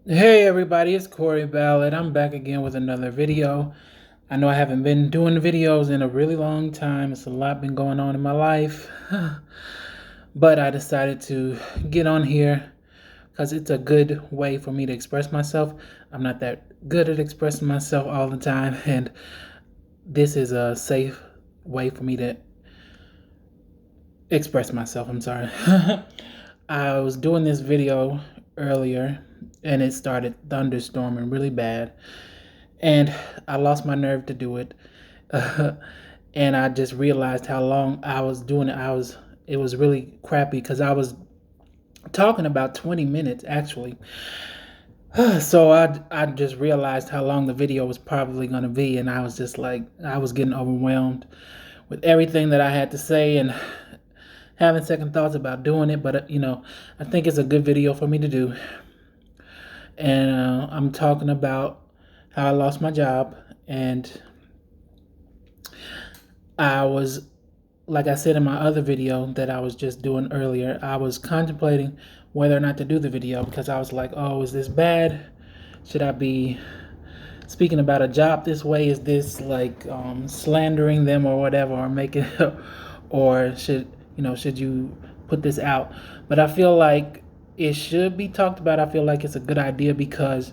Hey everybody, it's Corey Ballard. I'm back again with another video. I know I haven't been doing videos in a really long time. It's a lot been going on in my life. But I decided to get on here because it's a good way for me to express myself. I'm not that good at expressing myself all the time, and this is a safe way for me to express myself. I'm sorry. I was doing this video earlier and it started thunderstorming really bad, and I lost my nerve to do it. And I just realized how long I was doing it. It was really crappy because I was talking about 20 minutes actually. So I just realized how long the video was probably going to be, and I was just like, I was getting overwhelmed with everything that I had to say and having second thoughts about doing it. But I think it's a good video for me to do. And I'm talking about how I lost my job, and I was, like I said in my other video that I was just doing earlier, I was contemplating whether or not to do the video because I was like, oh, is this bad? Should I be speaking about a job this way? Is this like slandering them or whatever, or make it, or should you put this out? But I feel like it should be talked about. I feel like it's a good idea because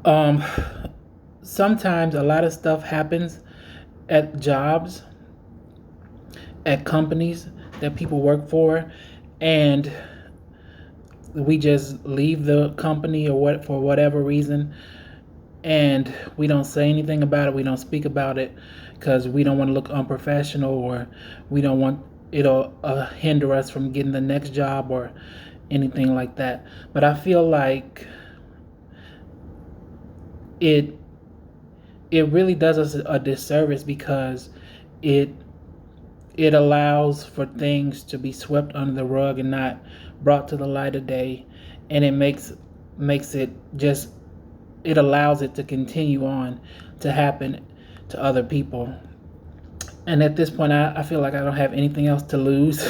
um, sometimes a lot of stuff happens at jobs, at companies that people work for, and we just leave the company or what for whatever reason, and we don't say anything about it. We don't speak about it because we don't want to look unprofessional, or we don't want it'll hinder us from getting the next job or anything like that. But I feel like it it really does us a disservice because it it allows for things to be swept under the rug and not brought to the light of day, and it makes it just, it allows it to continue on to happen to other people. And at this point, I feel like I don't have anything else to lose.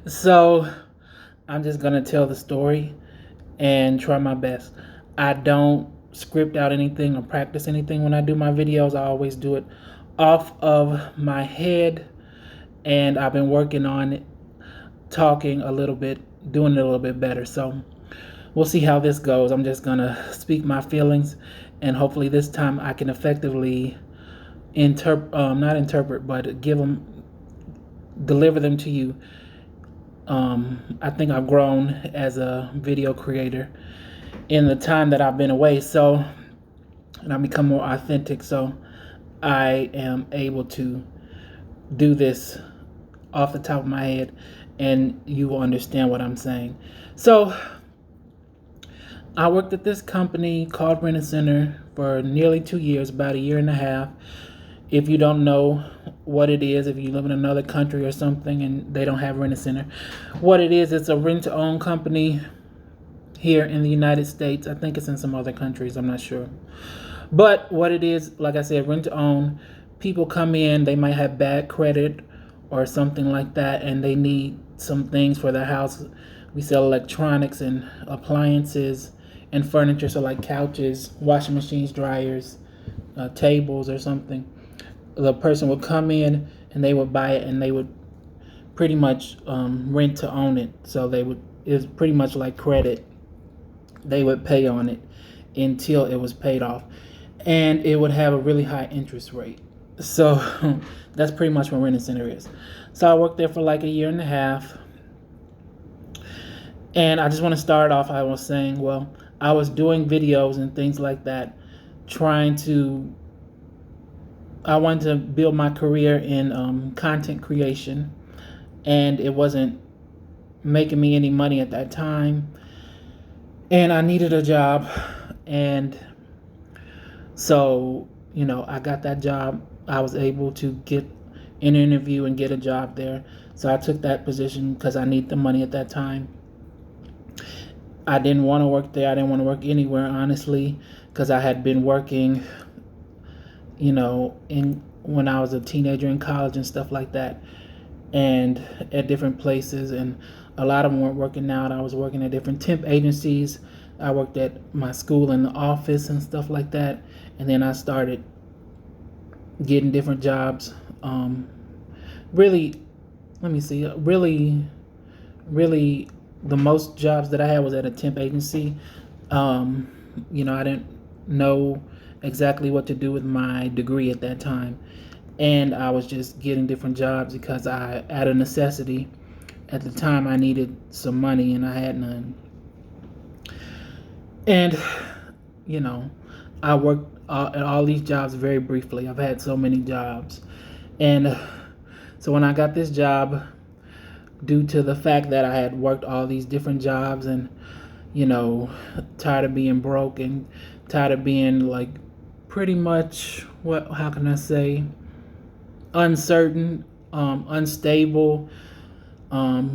So I'm just gonna tell the story and try my best. I don't script out anything or practice anything when I do my videos. I always do it off of my head, and I've been working on it, talking a little bit, doing it a little bit better. So we'll see how this goes. I'm just gonna speak my feelings, and hopefully this time I can effectively not interpret, but deliver them to you. I think I've grown as a video creator in the time that I've been away, so, and I've become more authentic, so I am able to do this off the top of my head, and you will understand what I'm saying. So I worked at this company called Rent a Center for nearly 2 years, about a year and a half. If you don't know what it is, if you live in another country or something and they don't have Rent a Center, what it is, it's a rent-to-own company here in the United States. I think it's in some other countries, I'm not sure. But what it is, like I said, rent-to-own. People come in, they might have bad credit or something like that, and they need some things for their house. We sell electronics and appliances and furniture, so like couches, washing machines, dryers, tables or something. The person would come in and they would buy it, and they would pretty much rent to own it. So it's pretty much like credit. They would pay on it until it was paid off, and it would have a really high interest rate. So that's pretty much what Rent a Center is. So I worked there for like a year and a half, and I just want to start off. I was saying, well, I was doing videos and things like that, I wanted to build my career in content creation, and it wasn't making me any money at that time, and I needed a job. And so, I got that job. I was able to get an interview and get a job there. So I took that position because I need the money at that time. I didn't want to work there. I didn't want to work anywhere, honestly, because I had been working, in when I was a teenager in college and stuff like that, and at different places. And a lot of them weren't working out. I was working at different temp agencies. I worked at my school in the office and stuff like that. And then I started getting different jobs. Really, let me see. Really, the most jobs that I had was at a temp agency. I didn't know exactly what to do with my degree at that time, and I was just getting different jobs because out of necessity, at the time I needed some money and I had none. And I worked at all these jobs very briefly. I've had so many jobs, and so when I got this job, due to the fact that I had worked all these different jobs and tired of being broke and tired of being like pretty much how can I say, uncertain, unstable, not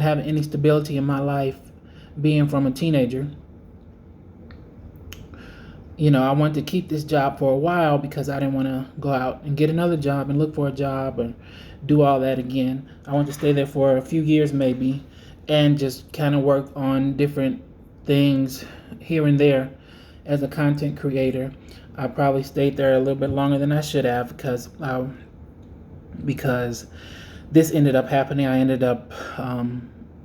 having any stability in my life, being from a teenager. I wanted to keep this job for a while because I didn't want to go out and get another job and look for a job and do all that again. I wanted to stay there for a few years maybe and just kind of work on different things here and there as a content creator. I probably stayed there a little bit longer than I should have because this ended up happening. I ended up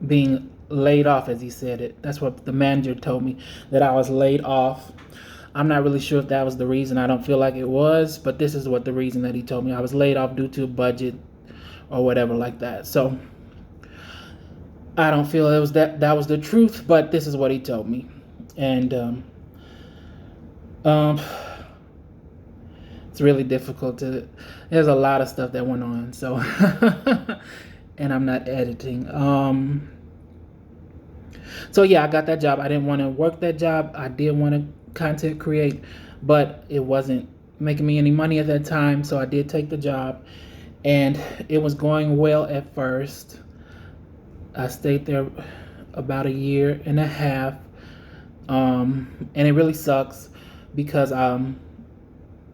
being laid off, as he said it. That's what the manager told me, that I was laid off. I'm not really sure if that was the reason. I don't feel like it was, but this is what the reason that he told me. I was laid off due to budget or whatever like that. So I don't feel it was that was the truth, but this is what he told me. And it's really difficult there's a lot of stuff that went on. So and I'm not editing. So yeah, I got that job. I didn't want to work that job. I did want to content create, but it wasn't making me any money at that time. So I did take the job, and it was going well at first. I stayed there about a year and a half, and it really sucks because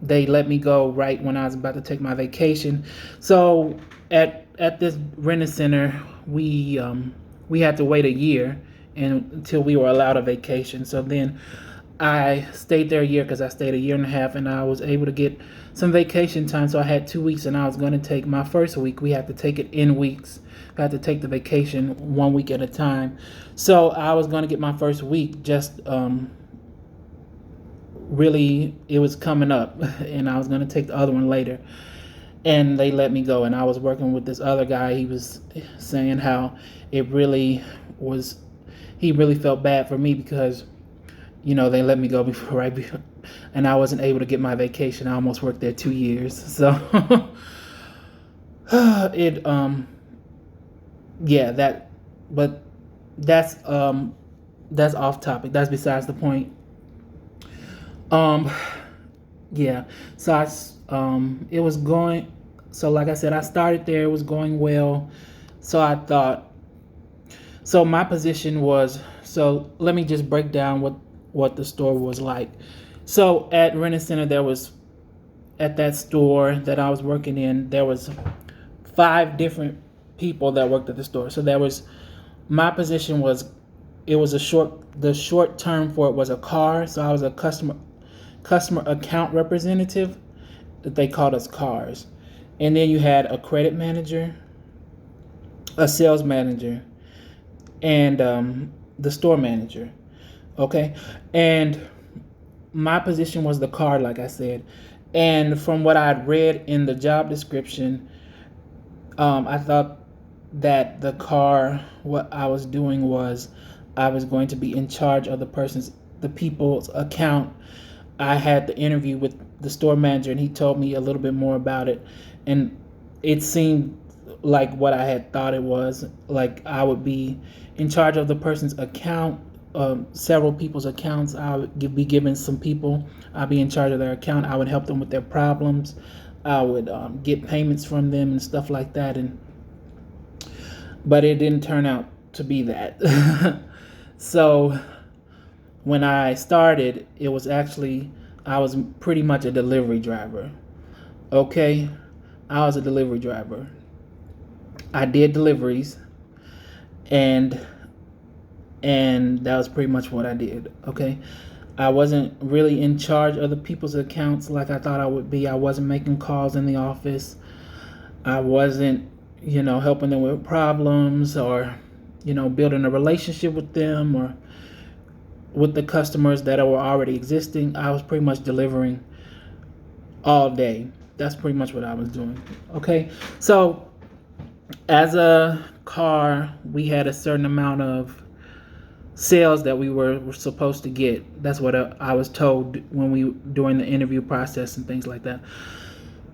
they let me go right when I was about to take my vacation. So at this rental center, we had to wait a year until we were allowed a vacation. So then I stayed there a year because I stayed a year and a half, and I was able to get some vacation time. So I had 2 weeks, and I was going to take my first week. We had to take it in weeks. I had to take the vacation 1 week at a time. So I was going to get my first week, just really, it was coming up, and I was going to take the other one later. And they let me go, and I was working with this other guy. He was saying how he really felt bad for me because they let me go right before, and I wasn't able to get my vacation. I almost worked there 2 years. So but that's off topic. That's besides the point. Yeah. So it was going. So like I said, I started there. It was going well. So I thought. So my position was. So let me just break down what the store was like. So at Rental Center, at that store that I was working in, there was 5 different people that worked at the store. So my position was, the short term for it was a car. So I was a customer account representative, that they called us cars. And then you had a credit manager, a sales manager, and the store manager. Okay, and my position was the car, like I said. And from what I had read in the job description, I thought that the car, what I was doing was, I was going to be in charge of the people's account. I had the interview with the store manager, and he told me a little bit more about it, and it seemed like what I had thought it was. Like I would be in charge of the person's account, several people's accounts. I would be given some people. I'd be in charge of their account. I would help them with their problems. I would get payments from them and stuff like that. But it didn't turn out to be that. So when I started, it was actually, I was pretty much a delivery driver. Okay, I was a delivery driver. I did deliveries. and that was pretty much what I did. Okay, I wasn't really in charge of the people's accounts like I thought I would be. I wasn't making calls in the office. I wasn't, helping them with problems, or, building a relationship with them, or with the customers that were already existing. I was pretty much delivering all day. That's pretty much what I was doing. Okay, so as a car, we had a certain amount of sales that we were supposed to get. That's what I was told when we during the interview process and things like that.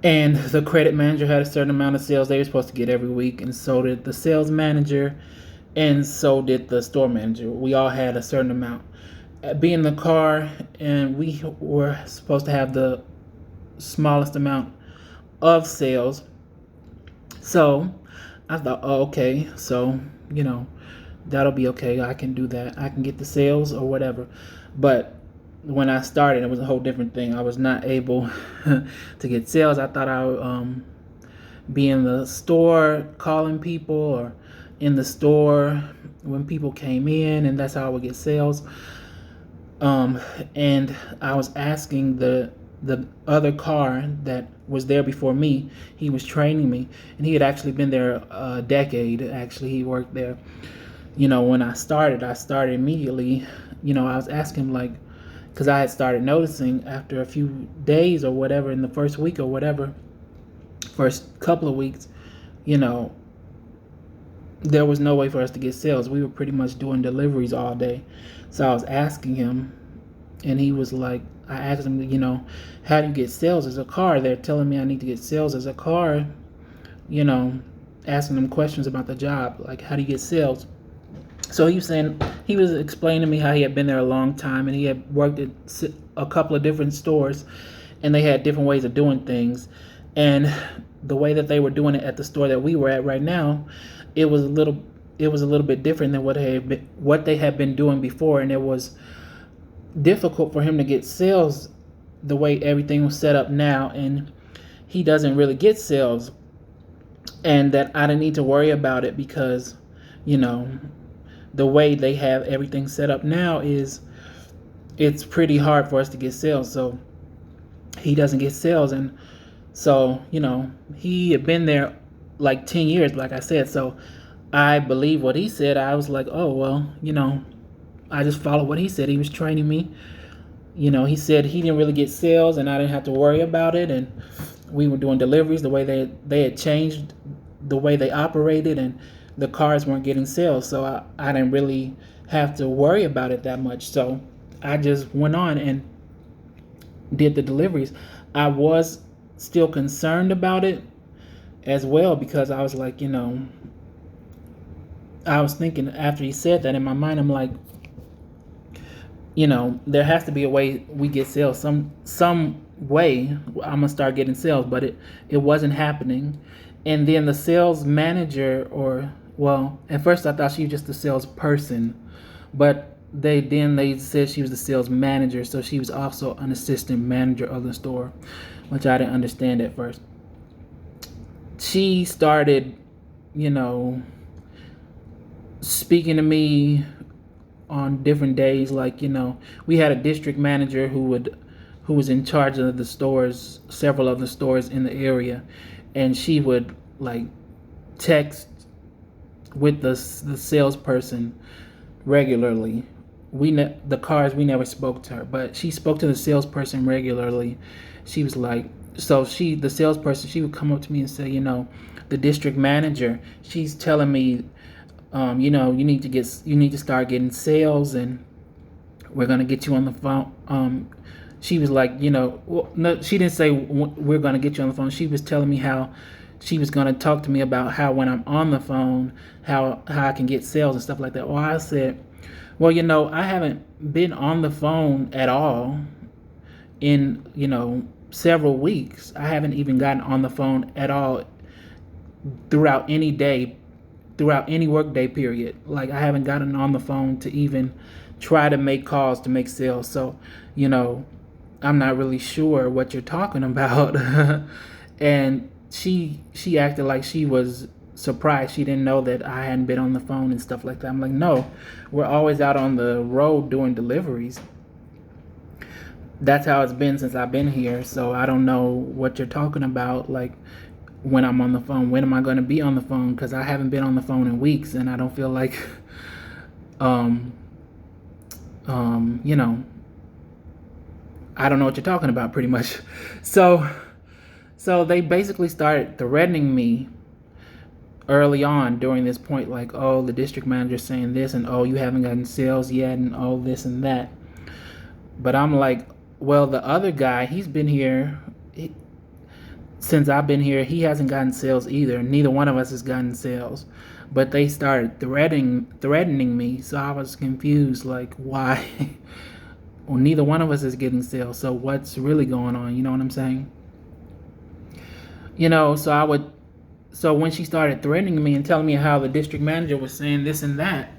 And the credit manager had a certain amount of sales they were supposed to get every week, and so did the sales manager, and so did the store manager. We all had a certain amount. Being in the car, and we were supposed to have the smallest amount of sales. So I thought, oh, okay, so that'll be okay. I can do that. I can get the sales or whatever. But when I started, it was a whole different thing. I was not able to get sales. I thought I would be in the store calling people, or in the store when people came in, and that's how I would get sales. And I was asking the other car that was there before me. He was training me, and he had actually been there a decade. Actually, he worked there. When I started immediately. I was asking him, because I had started noticing after a few days or whatever, in the first week or whatever, first couple of weeks, there was no way for us to get sales. We were pretty much doing deliveries all day. So I was asking him, and he was like, I asked him, how do you get sales as a car? They're telling me I need to get sales as a car, asking them questions about the job, like, how do you get sales? So he was explaining to me how he had been there a long time, and he had worked at a couple of different stores, and they had different ways of doing things. And the way that they were doing it at the store that we were at right now, it was a little bit different than what they had been doing before, and it was difficult for him to get sales the way everything was set up now, and he doesn't really get sales, and that I didn't need to worry about it because, the way they have everything set up now it's pretty hard for us to get sales. So he doesn't get sales, and so he had been there like 10 years, like I said. So I believe what he said. I was like, oh well, I just followed what he said. He was training me. He said he didn't really get sales, and I didn't have to worry about it, and we were doing deliveries the way they had changed the way they operated, and the cars weren't getting sales, so I didn't really have to worry about it that much. So I just went on and did the deliveries. I was still concerned about it as well, because I was like, I was thinking after he said that, in my mind, I'm like, there has to be a way we get sales. Some way I'm gonna start getting sales, but it wasn't happening. And then the sales manager, at first I thought she was just a salesperson, but they said she was the sales manager, so she was also an assistant manager of the store, which I didn't understand at first. She started, speaking to me on different days. Like, we had a district manager who was in charge of the stores, several of the stores in the area, and she would text with the salesperson regularly. The cars, we never spoke to her, but she spoke to the salesperson regularly. She was like, the salesperson, she would come up to me and say, the district manager, she's telling me, you need to start getting sales, and we're gonna get you on the phone. She was like, no, she didn't say we're gonna get you on the phone. She was telling me how she was gonna talk to me about how when I'm on the phone, how I can get sales and stuff like that. Well, I said, well, I haven't been on the phone at all in several weeks. I haven't even gotten on the phone at all throughout any day, throughout any workday period. Like, I haven't gotten on the phone to even try to make calls to make sales. So, I'm not really sure what you're talking about. And she acted like she was surprised. She didn't know that I hadn't been on the phone and stuff like that. I'm like, no, we're always out on the road doing deliveries. That's how it's been since I've been here. So I don't know what you're talking about. Like, when I'm on the phone, when am I going to be on the phone? Because I haven't been on the phone in weeks, and I don't feel like, um, you know, I don't know what you're talking about, pretty much. So, so they basically started threatening me early on during this point, like, oh, the district manager's saying this, and oh, you haven't gotten sales yet, and all this and that. But I'm like, well, the other guy, he's been here since I've been here. He hasn't gotten sales either. Neither one of us has gotten sales. But they started threatening me, so I was confused, like, why? Well, neither one of us is getting sales, so what's really going on? You know what I'm saying? So when she started threatening me and telling me how the district manager was saying this and that,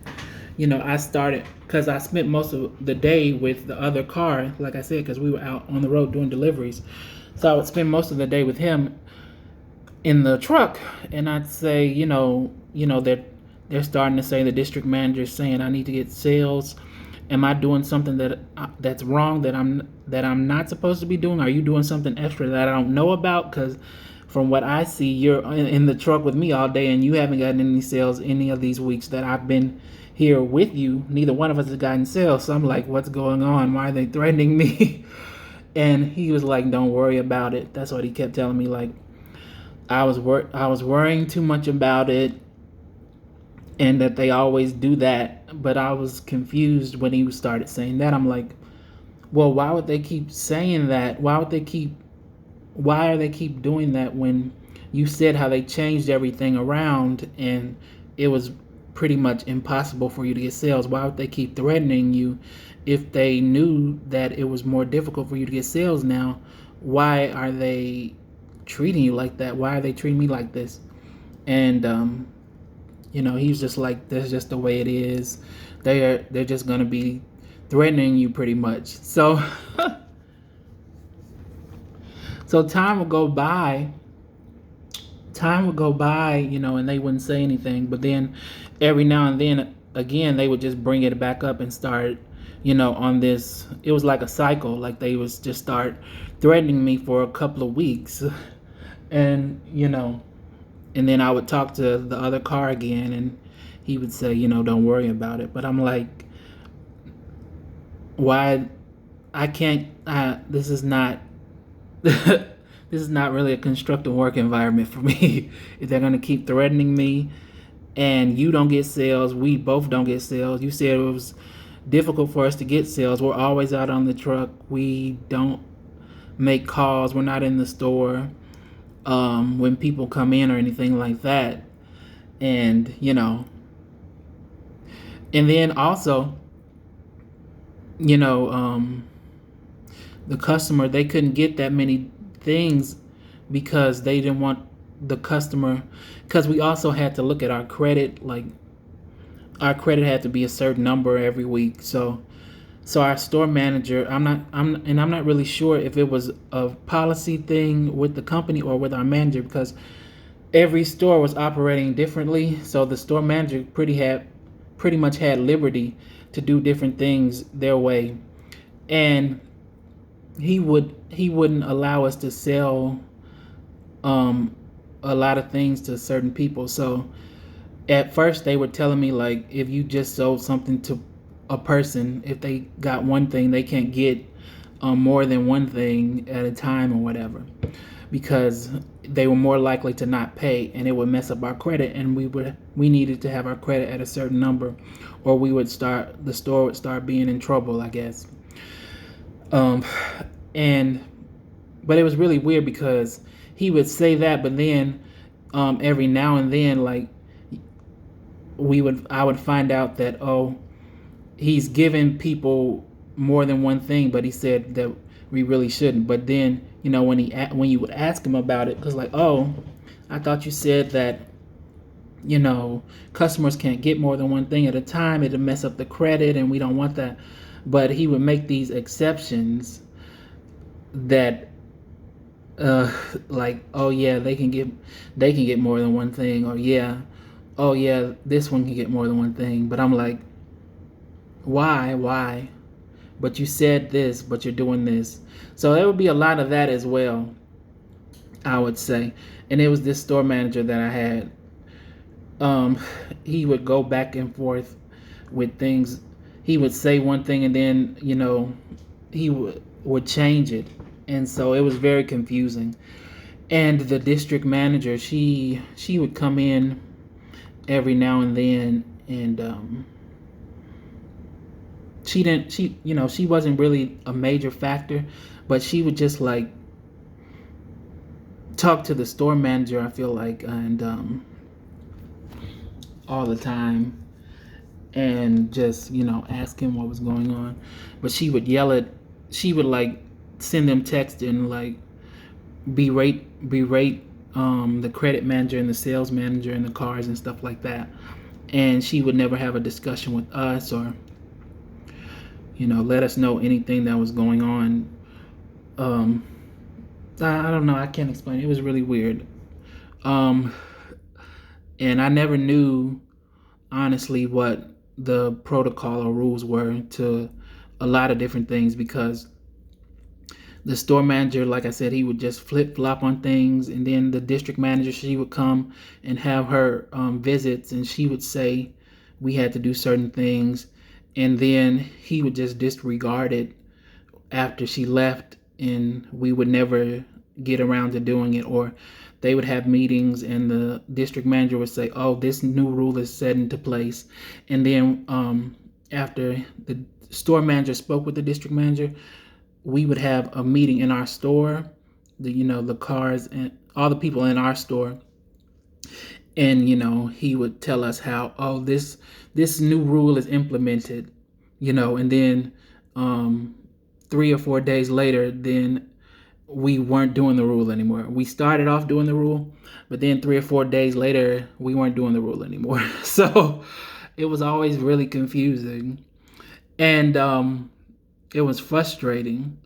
I started, because I spent most of the day with the other car, like I said, because we were out on the road doing deliveries. So I would spend most of the day with him in the truck, and I'd say, that they're starting to say, the district manager's saying I need to get sales. Am I doing something that's wrong, that I'm not supposed to be doing? Are you doing something extra that I don't know about? Because from what I see, you're in the truck with me all day, and you haven't gotten any sales any of these weeks that I've been here with you. Neither one of us has gotten sales. So I'm like, what's going on? Why are they threatening me? And he was like, don't worry about it. That's what he kept telling me. Like, I was worrying too much about it, and that they always do that. But I was confused when he started saying that. I'm like, well, why would they keep saying that? Why are they keep doing that when you said how they changed everything around and it was pretty much impossible for you to get sales? Why would they keep threatening you if they knew that it was more difficult for you to get sales now? Why are they treating you like that? Why are they treating me like this? And he's just like, that's just the way it is. They're just gonna be threatening you pretty much. So so time would go by, and they wouldn't say anything. But then every now and then, again, they would just bring it back up and start, on this. It was like a cycle. Like, they was just start threatening me for a couple of weeks. And, and then I would talk to the other car again, and he would say, don't worry about it. But I'm like, why? I can't, this is not, this is not really a constructive work environment for me. If they're going to keep threatening me and you don't get sales, we both don't get sales. You said it was difficult for us to get sales. We're always out on the truck. We don't make calls. We're not in the store when people come in or anything like that. And, and then also, the customer, they couldn't get that many things because they didn't want the customer, because we also had to look at our credit. Like, our credit had to be a certain number every week. So our store manager, I'm not really sure if it was a policy thing with the company or with our manager, because every store was operating differently. So the store manager pretty much had liberty to do different things their way. And he wouldn't allow us to sell a lot of things to certain people. So at first they were telling me, like, if you just sold something to a person, if they got one thing, they can't get more than one thing at a time or whatever, because they were more likely to not pay, and it would mess up our credit, and we needed to have our credit at a certain number, or the store would start being in trouble, I guess. But it was really weird, because he would say that, but then every now and then, like, I would find out that, oh, he's giving people more than one thing, but he said that we really shouldn't. But then, when you would ask him about it, because, like, oh, I thought you said that, customers can't get more than one thing at a time. It'll mess up the credit, and we don't want that. But he would make these exceptions that uh like, oh yeah, they can get more than one thing, or yeah, oh yeah, this one can get more than one thing. But I'm like, why? But you said this, but you're doing this. So there would be a lot of that as well, I would say. And it was this store manager that I had. um he would go back and forth with things. He would say one thing, and then he would change it, and so it was very confusing. And the district manager, she would come in every now and then, and she wasn't really a major factor, but she would just like talk to the store manager, I feel like, and all the time, and just ask him what was going on. But she would like send them text and like berate the credit manager and the sales manager and the cars and stuff like that. And she would never have a discussion with us, or let us know anything that was going on. um I don't know, I can't explain it. It was really weird. um and I never knew, honestly, what the protocol or rules were to a lot of different things, because the store manager, like I said, he would just flip flop on things, and then the district manager, she would come and have her visits, and she would say we had to do certain things, and then he would just disregard it after she left, and we would never get around to doing it. Or they would have meetings, and the district manager would say, oh, this new rule is set into place. And then after the store manager spoke with the district manager, we would have a meeting in our store, the cars and all the people in our store, and he would tell us how, oh, this new rule is implemented, and then 3 or 4 days later, then we weren't doing the rule anymore. We started off doing the rule, but then 3 or 4 days later, we weren't doing the rule anymore. So it was always really confusing, and it was frustrating,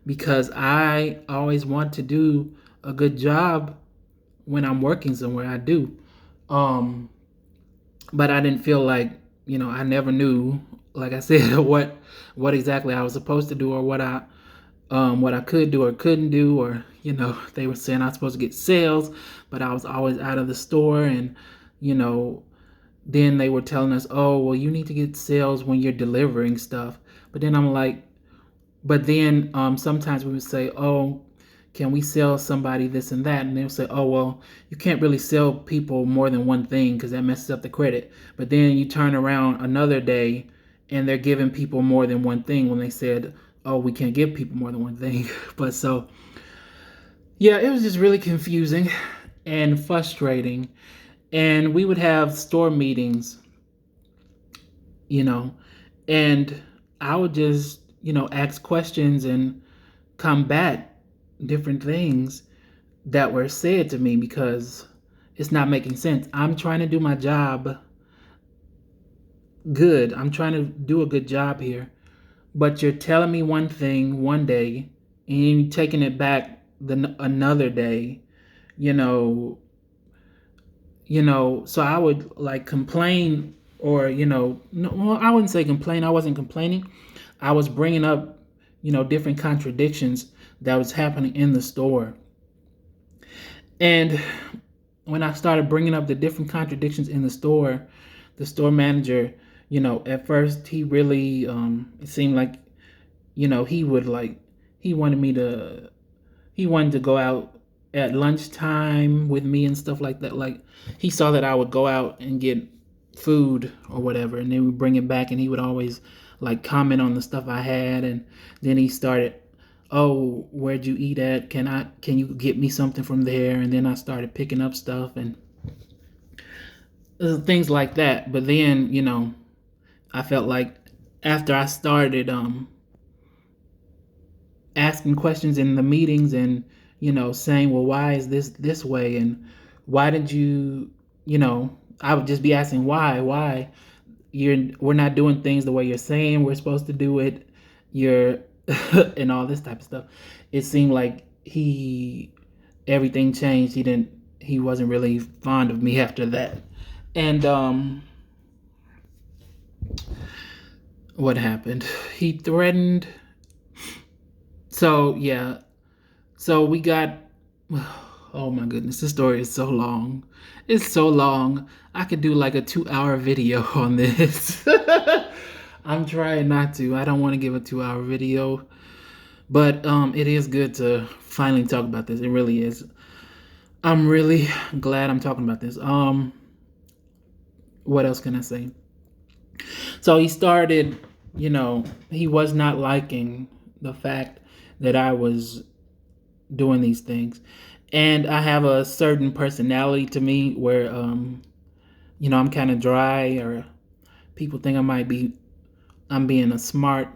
because I always want to do a good job when I'm working somewhere. I do. Um, but I didn't feel like, I never knew, like I said, what exactly I was supposed to do, or what I could do or couldn't do, or they were saying I was supposed to get sales, but I was always out of the store. And you know then they were telling us, oh, well, you need to get sales when you're delivering stuff. But then I'm like, but then sometimes we would say, oh, can we sell somebody this and that? And they'll say, oh, well, you can't really sell people more than one thing because that messes up the credit. But then you turn around another day and they're giving people more than one thing when they said, oh, we can't give people more than one thing. But so, yeah, it was just really confusing and frustrating. And we would have store meetings, you know, and I would just, ask questions and combat different things that were said to me, because it's not making sense. I'm trying to do my job good. I'm trying to do a good job here. But you're telling me one thing one day and you're taking it back another day, you know, so I would like complain, or, no, well, I wouldn't say complain. I wasn't complaining. I was bringing up, different contradictions that was happening in the store. And when I started bringing up the different contradictions in the store manager, at first he really, it seemed like, he would like, he wanted me to, he wanted to go out at lunchtime with me and stuff like that. Like, he saw that I would go out and get food or whatever, and then we bring it back, and he would always like comment on the stuff I had. And then he started, oh, where'd you eat at? Can you get me something from there? And then I started picking up stuff and things like that. But then, I felt like after I started asking questions in the meetings, and saying, well, why is this way, and why did you, I would just be asking why we're not doing things the way you're saying we're supposed to do it, you're and all this type of stuff. It seemed like he everything changed. He wasn't really fond of me after that. And what happened? He threatened. So yeah, so we got. Oh my goodness, this story is so long. It's so long. I could do like a 2-hour video on this. I'm trying not to. I don't want to give a 2-hour video, but it is good to finally talk about this. It really is. I'm really glad I'm talking about this. What else can I say? So he started, he was not liking the fact that I was doing these things. And I have a certain personality to me where I'm kind of dry, or people think I'm being a smart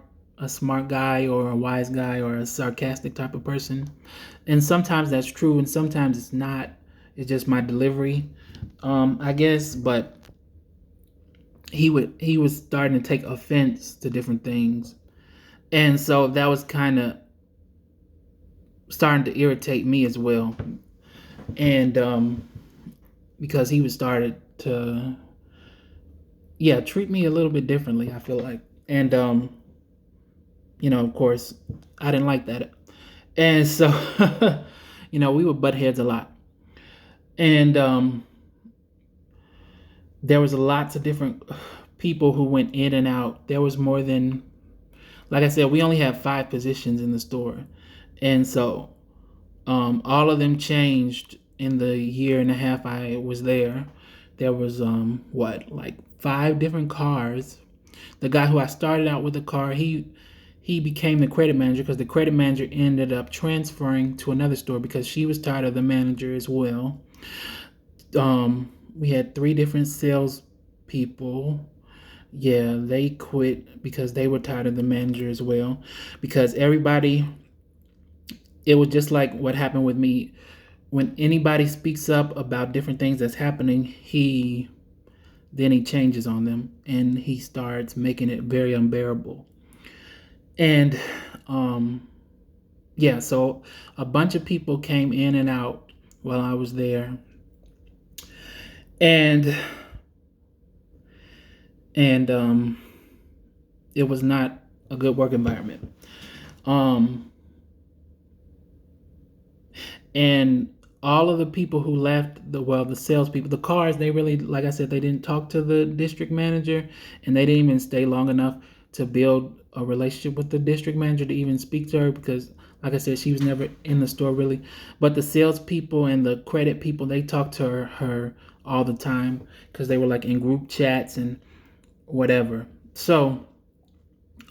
guy or a wise guy or a sarcastic type of person. And sometimes that's true and sometimes it's not. It's just my delivery, I guess. But he was starting to take offense to different things. And so that was kind of starting to irritate me as well. And because he was started to treat me a little bit differently, I feel like. And of course, I didn't like that. And so we would butt heads a lot. And there was lots of different people who went in and out. There was more than, like I said, we only have 5 positions in the store. And so all of them changed in the year and a half I was there. There was like 5 different cars. The guy who I started out with the car, he became the credit manager because the credit manager ended up transferring to another store because she was tired of the manager as well. We had 3 different sales people. Yeah, they quit because they were tired of the manager as well. Because everybody, it was just like what happened with me. When anybody speaks up about different things that's happening, he changes on them and he starts making it very unbearable. And so a bunch of people came in and out while I was there. And it was not a good work environment. And all of the people who left, the salespeople, the cars, they really, like I said, they didn't talk to the district manager, and they didn't even stay long enough to build a relationship with the district manager to even speak to her because, like I said, she was never in the store really. But the salespeople and the credit people, they talked to her all the time because they were like in group chats and whatever. So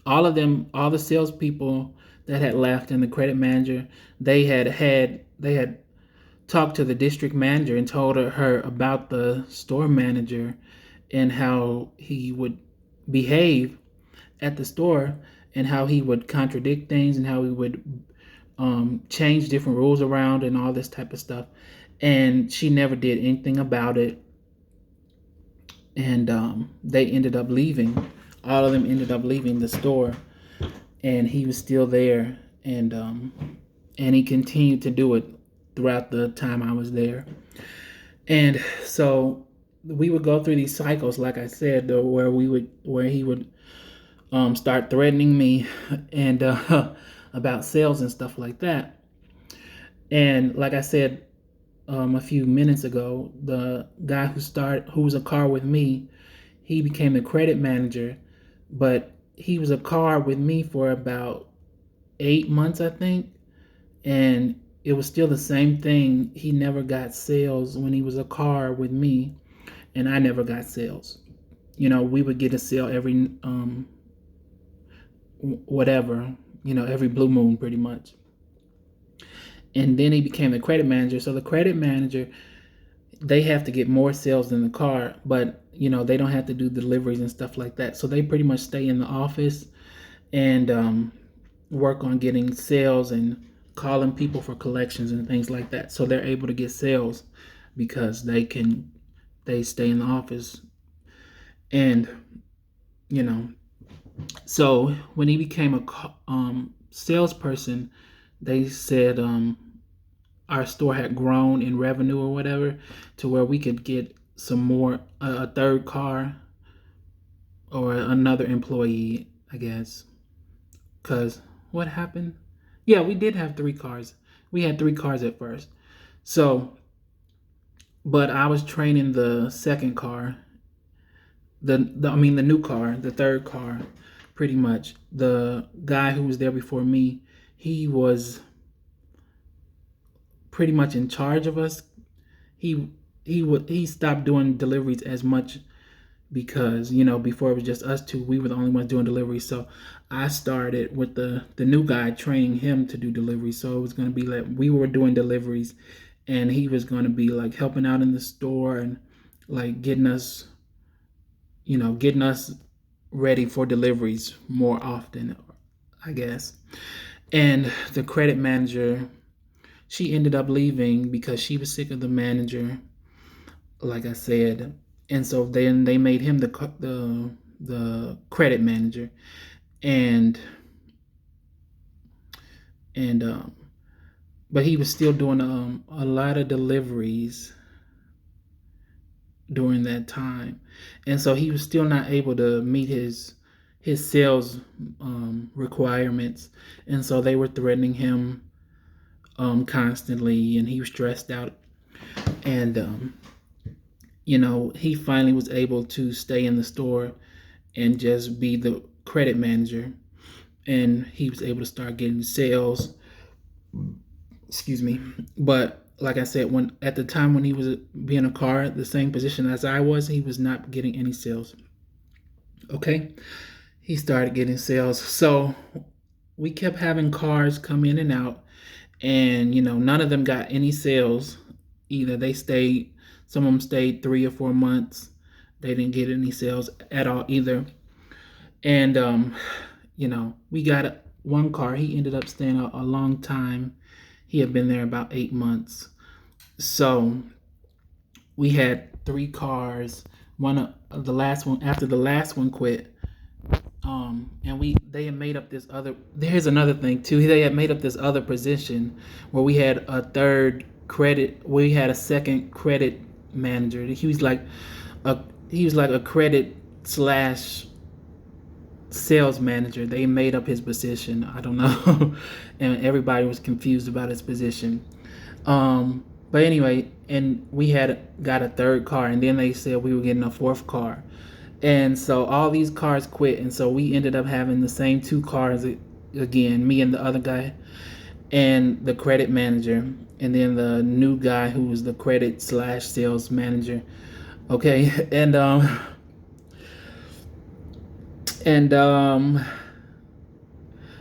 all of them, all the salespeople that had left and the credit manager, they had talked to the district manager and told her about the store manager and how he would behave at the store and how he would contradict things and how he would change different rules around and all this type of stuff. And she never did anything about it. And they ended up leaving. All of them ended up leaving the store, and he was still there. And he continued to do it throughout the time I was there. And so we would go through these cycles, like I said, where he would start threatening me and about sales and stuff like that. And like I said a few minutes ago, the guy who was a car with me, he became the credit manager, but he was a car with me for about 8 months, I think. And it was still the same thing. He never got sales when he was a car with me, and I never got sales. We would get a sale every every blue moon pretty much. And then he became the credit manager. So the credit manager, they have to get more sales than the car, but they don't have to do deliveries and stuff like that. So they pretty much stay in the office and work on getting sales and calling people for collections and things like that. So they're able to get sales because they stay in the office. And so when he became a salesperson, they said our store had grown in revenue or whatever, to where we could get some more, a third car or another employee, I guess. Cause what happened? Yeah, we did have 3 cars. We had 3 cars at first. So, but I was training the second car, the new car, the third car, pretty much. The guy who was there before me, he was pretty much in charge of us. He he stopped doing deliveries as much because, before it was just us two, we were the only ones doing deliveries. So I started with the new guy, training him to do deliveries. So it was going to be like we were doing deliveries, and he was going to be like helping out in the store and like getting us ready for deliveries more often, I guess. And the credit manager, she ended up leaving because she was sick of the manager, like I said. And so then they made him the credit manager, and and but he was still doing a lot of deliveries during that time, and so he was still not able to meet his sales requirements, and so they were threatening him constantly, and he was stressed out, and he finally was able to stay in the store and just be the credit manager, and he was able to start getting sales. Excuse me. But like I said, when at the time when he was being a car, the same position as I was, he was not getting any sales. Okay, he started getting sales, so we kept having cars come in and out, and none of them got any sales. Either they stayed, some of them stayed 3 or 4 months. They didn't get any sales at all either. And we got one car. He ended up staying a long time. He had been there about 8 months. So we had 3 cars. One of the last one, after the last one quit, and they had made up this other. Here's another thing too. They had made up this other position where we had a third credit. We had a second credit manager. He was like a credit slash sales manager. They made up his position. I don't know, and everybody was confused about his position. But anyway, and we had got a third car, and then they said we were getting a fourth car, and so all these cars quit, and so we ended up having the same 2 cars again, me and the other guy, and the credit manager, and then the new guy who was the credit slash sales manager. Okay, and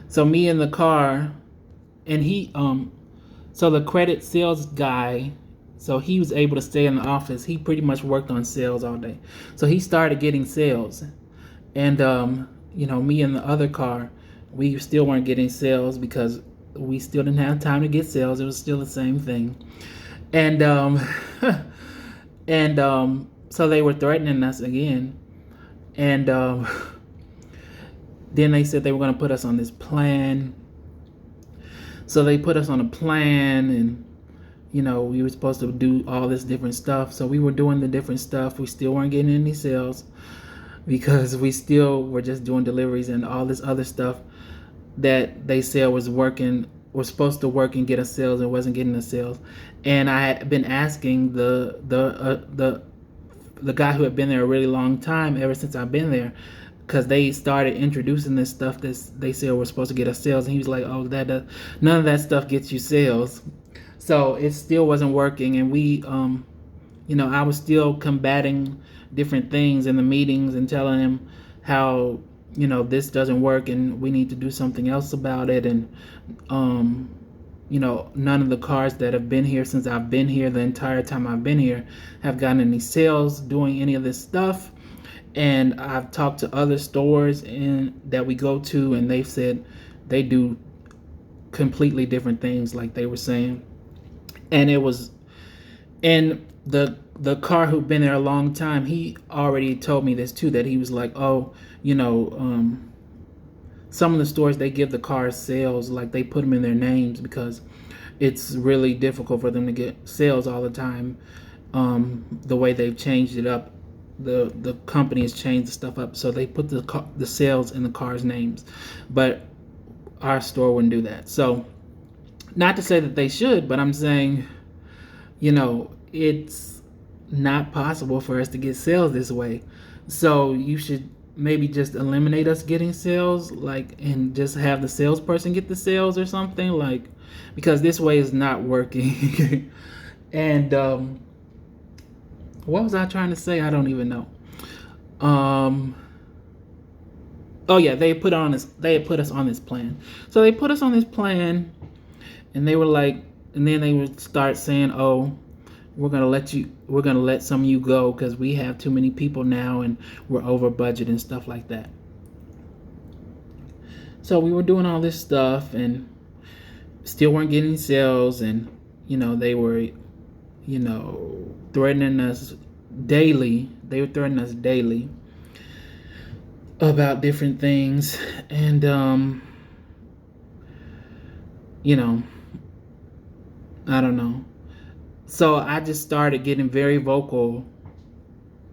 so me in the car, and so the credit sales guy, so he was able to stay in the office. He pretty much worked on sales all day, so he started getting sales, and me in the other car, we still weren't getting sales because we still didn't have time to get sales. It was still the same thing, and and so they were threatening us again, and then they said they were going to put us on this plan. So they put us on a plan, and we were supposed to do all this different stuff. So we were doing the different stuff. We still weren't getting any sales because we still were just doing deliveries and all this other stuff that they said was supposed to work and get us sales, and wasn't getting us sales. And I had been asking the guy who had been there a really long time, ever since I've been there, because they started introducing this stuff that they said was supposed to get us sales, and he was like, "Oh, none of that stuff gets you sales." So it still wasn't working, and I was still combating different things in the meetings and telling him how this doesn't work and we need to do something else about it. And none of the cars that have been here since I've been here, the entire time I've been here, have gotten any sales doing any of this stuff. And I've talked to other stores that we go to, and they've said they do completely different things, like they were saying. And the car who'd been there a long time, he already told me this too, that he was like, "Oh, some of the stores, they give the cars sales, like they put them in their names, because it's really difficult for them to get sales all the time. The way they've changed it up, the company has changed the stuff up, so they put the sales in the cars' names, but our store wouldn't do that. So, not to say that they should, but I'm saying, it's not possible for us to get sales this way. So you should maybe just eliminate us getting sales, like, and just have the salesperson get the sales or something, like, because this way is not working. And what was I trying to say? I don't even know. Oh yeah, they put us on this plan. So they put us on this plan, and they were like, and then they would start saying, "Oh, we're gonna let some of you go because we have too many people now, and we're over budget and stuff like that." So we were doing all this stuff and still weren't getting sales, and they were, threatening us daily. They were threatening us daily about different things, and I don't know. So I just started getting very vocal,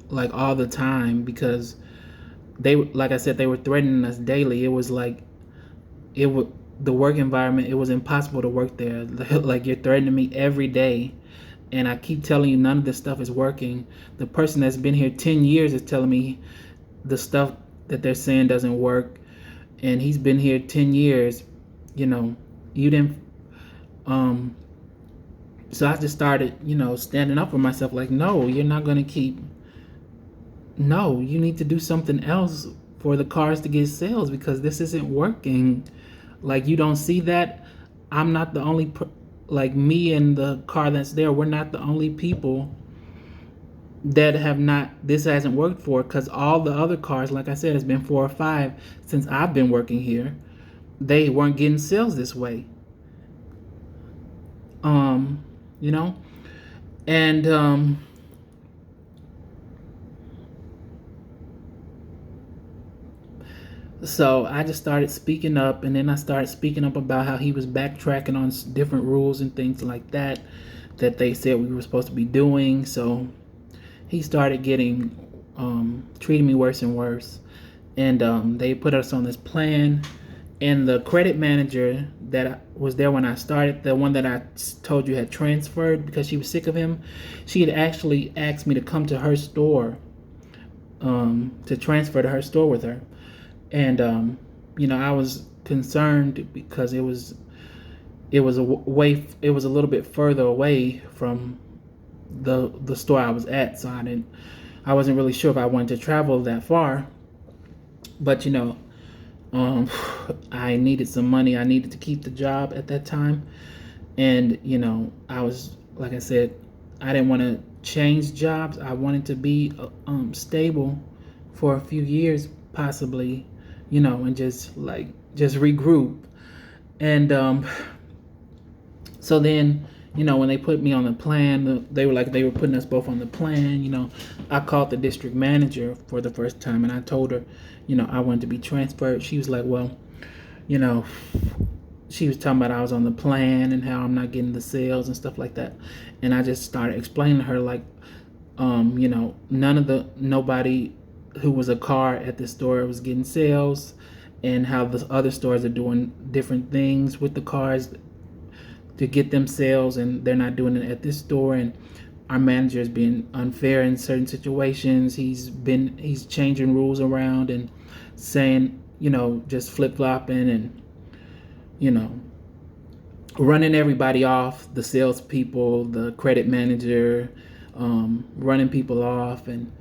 like, all the time, because like I said, they were threatening us daily. It was like, the work environment, it was impossible to work there. Like, you're threatening me every day, and I keep telling you none of this stuff is working. The person that's been here 10 years is telling me the stuff that they're saying doesn't work, and he's been here 10 years. You didn't. So I just started, standing up for myself, like, no, you're not going to keep. No, you need to do something else for the cars to get sales, because this isn't working. Like, you don't see that? I'm not the only, like, me and the car that's there, we're not the only people that this hasn't worked for, because all the other cars, like I said, it's been 4 or 5 since I've been working here. They weren't getting sales this way. And so I just started speaking up, and then I started speaking up about how he was backtracking on different rules and things like that they said we were supposed to be doing. So he started getting treating me worse and worse, and they put us on this plan. And the credit manager that was there when I started, the one that I told you had transferred because she was sick of him, she had actually asked me to come to her store, to transfer to her store with her. And I was concerned because it was a little bit further away from the store I was at, so I wasn't really sure if I wanted to travel that far. But I needed some money. I needed to keep the job at that time, and I was, like I said, I didn't want to change jobs. I wanted to be stable for a few years, possibly, and just regroup. And so then, when they put me on the plan, they were putting us both on the plan. I called the district manager for the first time, and I told her, I wanted to be transferred. She was like, well, she was talking about I was on the plan and how I'm not getting the sales and stuff like that. And I just started explaining to her, like, nobody who was a car at the store was getting sales, and how the other stores are doing different things with the cars to get them sales, and they're not doing it at this store. And our manager is being unfair in certain situations. He's changing rules around and saying, just flip-flopping, and running everybody off, the salespeople, the credit manager, running people off, and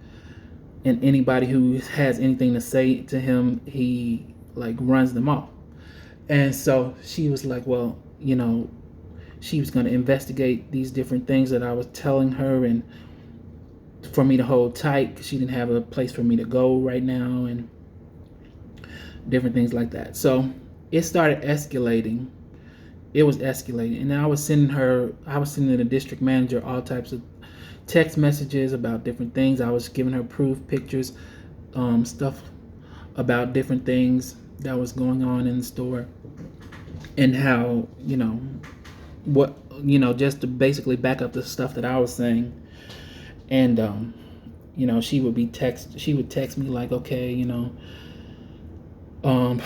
anybody who has anything to say to him, he runs them off. And so she was like, well, she was going to investigate these different things that I was telling her, and for me to hold tight because she didn't have a place for me to go right now, and different things like that. So it started escalating. It was escalating, and I was sending the district manager all types of text messages about different things. I was giving her proof, pictures, stuff about different things that was going on in the store, and how what, just to basically back up the stuff that I was saying. And she would text me like, okay, um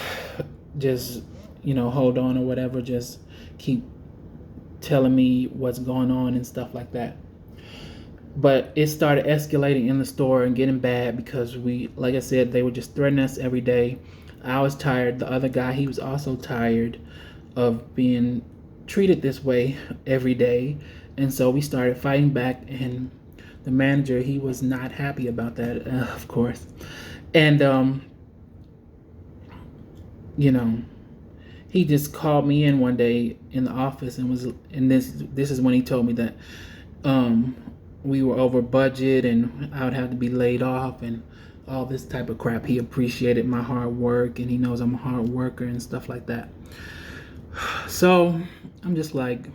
just hold on or whatever, just keep telling me what's going on and stuff like that. But it started escalating in the store and getting bad because like I said, they would just threaten us every day. I was tired. The other guy, he was also tired of being treated this way every day. And so we started fighting back, and the manager, he was not happy about that, of course. And he just called me in one day in the office and this is when he told me that we were over budget and I would have to be laid off and all this type of crap. He appreciated my hard work and he knows I'm a hard worker and stuff like that. So I'm just like,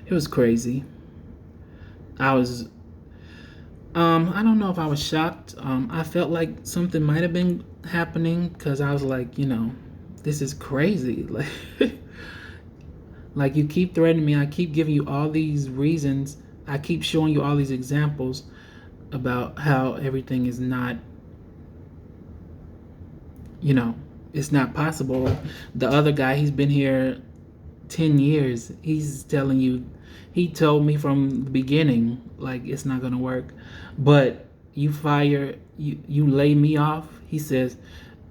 it was crazy. I was I don't know if I was shocked. I felt like something might have been happening because I was like, this is crazy. Like you keep threatening me. I keep giving you all these reasons. I keep showing you all these examples about how everything is not, it's not possible. The other guy, he's been here 10 years. He's telling you, he told me from the beginning, like, it's not going to work. But you lay me off. He says,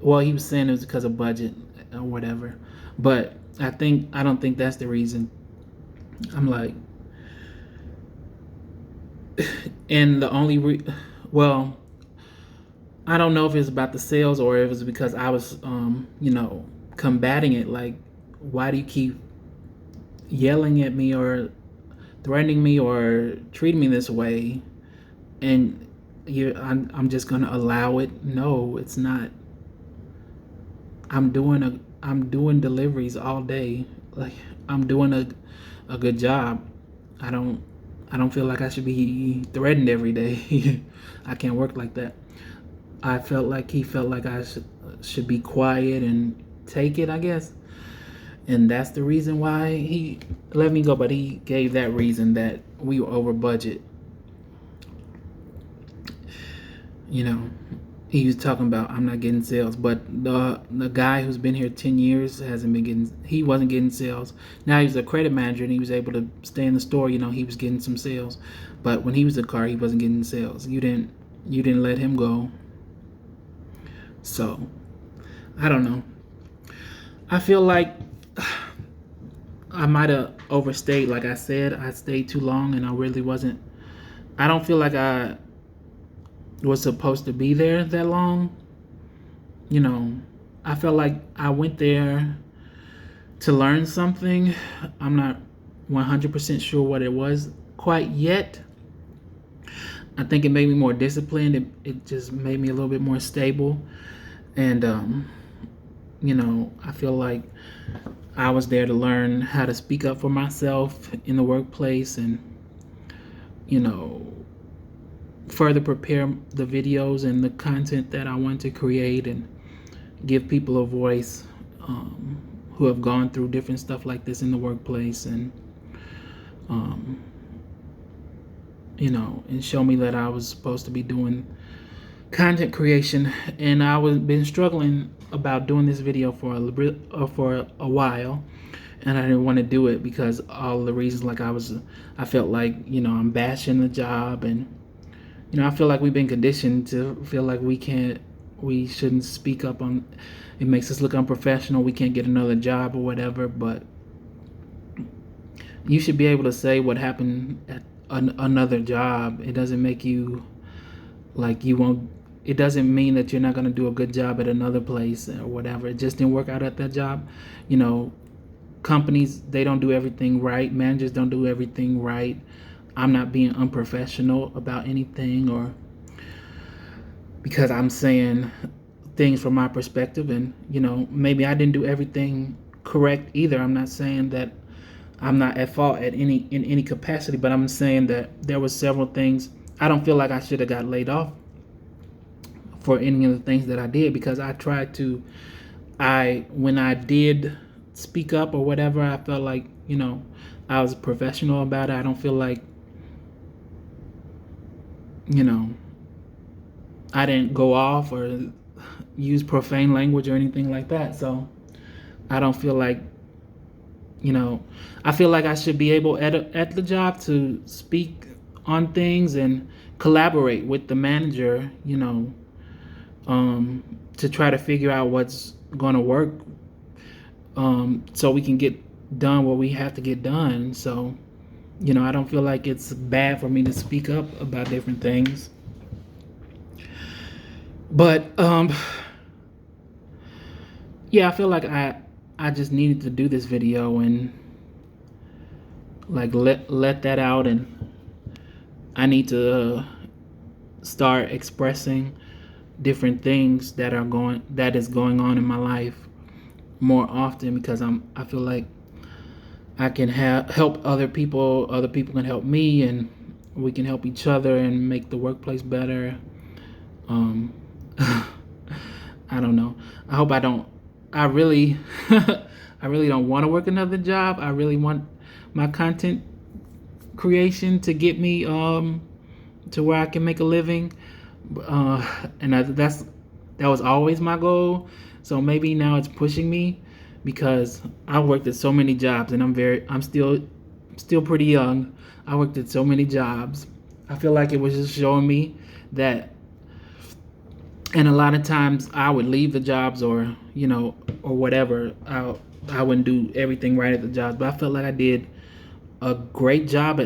well, he was saying it was because of budget or whatever. But I don't think that's the reason. I'm like, and the only well, I don't know if it's about the sales or if it was because I was combating it. Like, why do you keep yelling at me or threatening me or treating me this way? And I'm just gonna allow it? No, it's not. I'm doing deliveries all day. Like, I'm doing a good job. I don't feel like I should be threatened every day. I can't work like that. I felt like he felt like I should be quiet and take it, I guess. And that's the reason why he let me go. But he gave that reason that we were over budget. He was talking about I'm not getting sales, but the guy who's been here 10 years he wasn't getting sales. Now he's a credit manager and he was able to stay in the store. He was getting some sales, but when he was in the car, he wasn't getting sales. You didn't let him go. So I don't know. I feel like I might have overstayed. Like I said, I stayed too long and I really wasn't. I don't feel like I was supposed to be there that long. I felt like I went there to learn something. I'm not 100% sure what it was quite yet. I think it made me more disciplined. It just made me a little bit more stable. And I feel like I was there to learn how to speak up for myself in the workplace and further prepare the videos and the content that I want to create and give people a voice who have gone through different stuff like this in the workplace and and show me that I was supposed to be doing content creation. And I was been struggling about doing this video for a while, and I didn't want to do it because all the reasons. Like I felt like I'm bashing the job, and I feel like we've been conditioned to feel like we shouldn't speak up on. It makes us look unprofessional. We can't get another job or whatever. But you should be able to say what happened at another job. It doesn't make you like you won't. It doesn't mean that you're not going to do a good job at another place or whatever. It just didn't work out at that job. Companies, they don't do everything right. Managers don't do everything right. I'm not being unprofessional about anything or because I'm saying things from my perspective, and maybe I didn't do everything correct either. I'm not saying that I'm not at fault in any capacity, but I'm saying that there was several things. I don't feel like I should have got laid off for any of the things that I did because I tried to when I did speak up or whatever. I felt like, I was professional about it. I don't feel like, I didn't go off or use profane language or anything like that. So I don't feel like, I feel like I should be able at the job to speak on things and collaborate with the manager, to try to figure out what's going to work, so we can get done what we have to get done. So, I don't feel like it's bad for me to speak up about different things. But yeah, I feel like I just needed to do this video and like let that out, and I need to start expressing different things that is going on in my life more often, because I feel like I can help other people can help me, and we can help each other and make the workplace better. I don't know. I hope I don't. I really, I really don't want to work another job. I really want my content creation to get me to where I can make a living, and that was always my goal. So maybe now it's pushing me, because I worked at so many jobs, and I'm still pretty young. I worked at so many jobs. I feel like it was just showing me that. And a lot of times I would leave the jobs, or or whatever. I wouldn't do everything right at the jobs, but I felt like I did a great job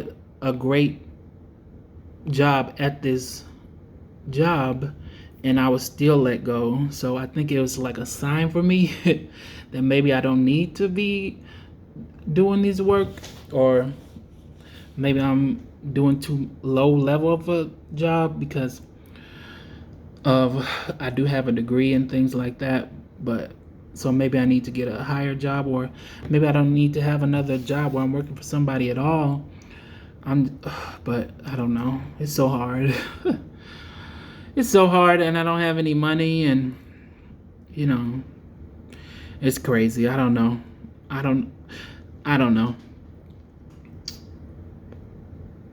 at this job, and I was still let go. So I think it was like a sign for me that maybe I don't need to be doing this work, or maybe I'm doing too low level of a job, because I do have a degree and things like that. But so maybe I need to get a higher job, or maybe I don't need to have another job where I'm working for somebody at all. But I don't know. It's so hard. It's so hard, and I don't have any money, and it's crazy. I don't know. I don't know.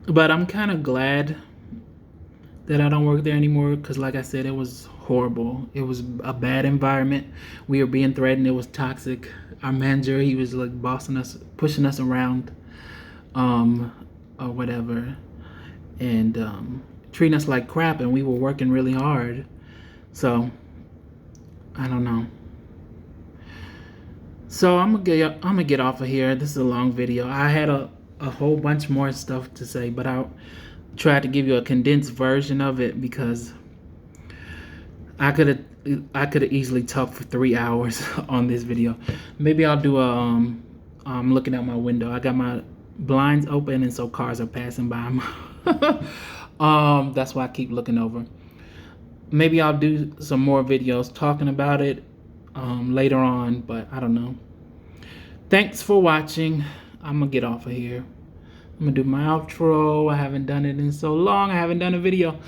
But I'm kind of glad that I don't work there anymore, because like I said, it was horrible. It was a bad environment. We were being threatened. It was toxic. Our manager, he was like bossing us, pushing us around, or whatever, and treating us like crap, and we were working really hard. So I don't know. So I'm gonna get off of here. This is a long video. I had a whole bunch more stuff to say, but I'll try to give you a condensed version of it, because I could have easily talked for 3 hours on this video. Maybe I'll do I'm looking out my window. I got my blinds open, and so cars are passing by. That's why I keep looking over. Maybe I'll do some more videos talking about it later on, but I don't know. Thanks for watching. I'm gonna get off of here. I'm gonna do my outro. I haven't done it in so long. I haven't done a video.